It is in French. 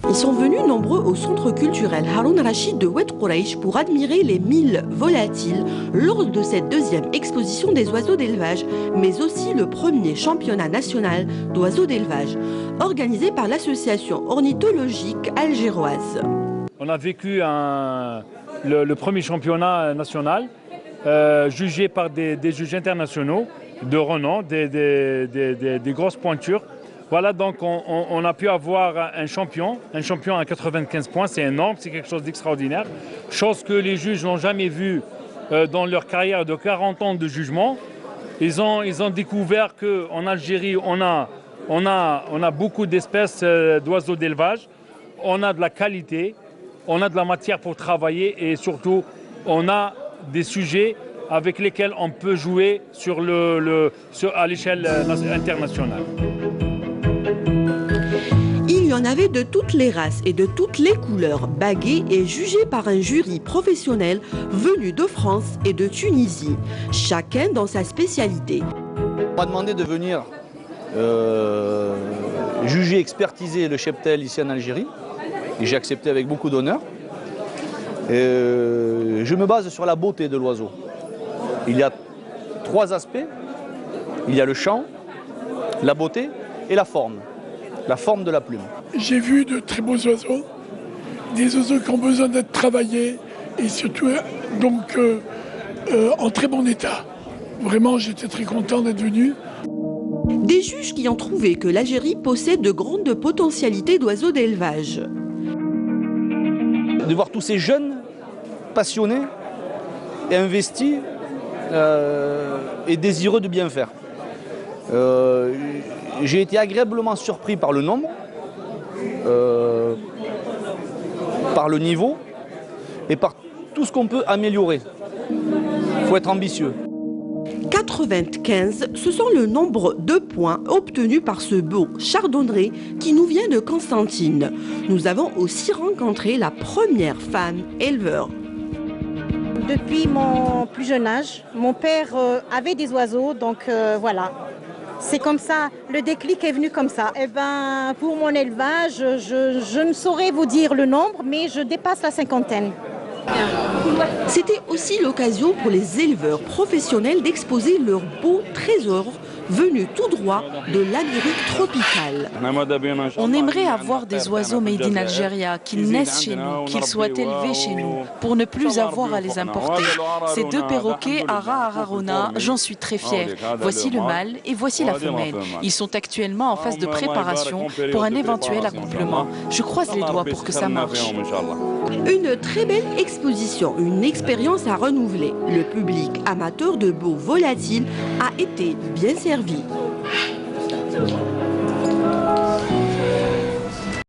Ils sont venus nombreux au centre culturel Haroun Rachid de Oued Qouraish pour admirer les 1000 volatiles lors de cette deuxième exposition des oiseaux d'élevage, mais aussi le premier championnat national d'oiseaux d'élevage, organisé par l'association ornithologique algéroise. On a vécu le premier championnat national, jugé par des juges internationaux de renom, des grosses pointures. Voilà, donc on a pu avoir un champion à 95 points, c'est énorme, c'est quelque chose d'extraordinaire. Chose que les juges n'ont jamais vue dans leur carrière de 40 ans de jugement. Ils ont découvert qu'en Algérie, on a beaucoup d'espèces d'oiseaux d'élevage, on a de la qualité, on a de la matière pour travailler et surtout, on a des sujets avec lesquels on peut jouer à l'échelle internationale. Il y en avait de toutes les races et de toutes les couleurs, bagués et jugés par un jury professionnel venu de France et de Tunisie, chacun dans sa spécialité. On m'a demandé de venir juger, expertiser le cheptel ici en Algérie, et j'ai accepté avec beaucoup d'honneur. Je me base sur la beauté de l'oiseau. Il y a 3 aspects, il y a le chant, la beauté et la forme de la plume. J'ai vu de très beaux oiseaux, des oiseaux qui ont besoin d'être travaillés et surtout donc en très bon état. Vraiment, j'étais très content d'être venu. Des juges qui ont trouvé que l'Algérie possède de grandes potentialités d'oiseaux d'élevage. De voir tous ces jeunes passionnés et investis et désireux de bien faire. J'ai été agréablement surpris par le nombre, par le niveau et par tout ce qu'on peut améliorer. Il faut être ambitieux. 95, ce sont le nombre de points obtenus par ce beau chardonneret qui nous vient de Constantine. Nous avons aussi rencontré la première femme éleveur. Depuis mon plus jeune âge, mon père avait des oiseaux, donc voilà. C'est comme ça, le déclic est venu comme ça. Et ben, pour mon élevage, je ne saurais vous dire le nombre, mais je dépasse la 50aine. C'était aussi l'occasion pour les éleveurs professionnels d'exposer leurs beaux trésors venus tout droit de l'Amérique tropicale. On aimerait avoir des oiseaux made in Algeria, qu'ils naissent chez nous, qu'ils soient élevés chez nous, pour ne plus avoir à les importer. Ces 2 perroquets, Ara Ararona, j'en suis très fière. Voici le mâle et voici la femelle. Ils sont actuellement en phase de préparation pour un éventuel accouplement. Je croise les doigts pour que ça marche. Une très belle exposition, une expérience à renouveler. Le public amateur de beaux volatiles a été bien servi.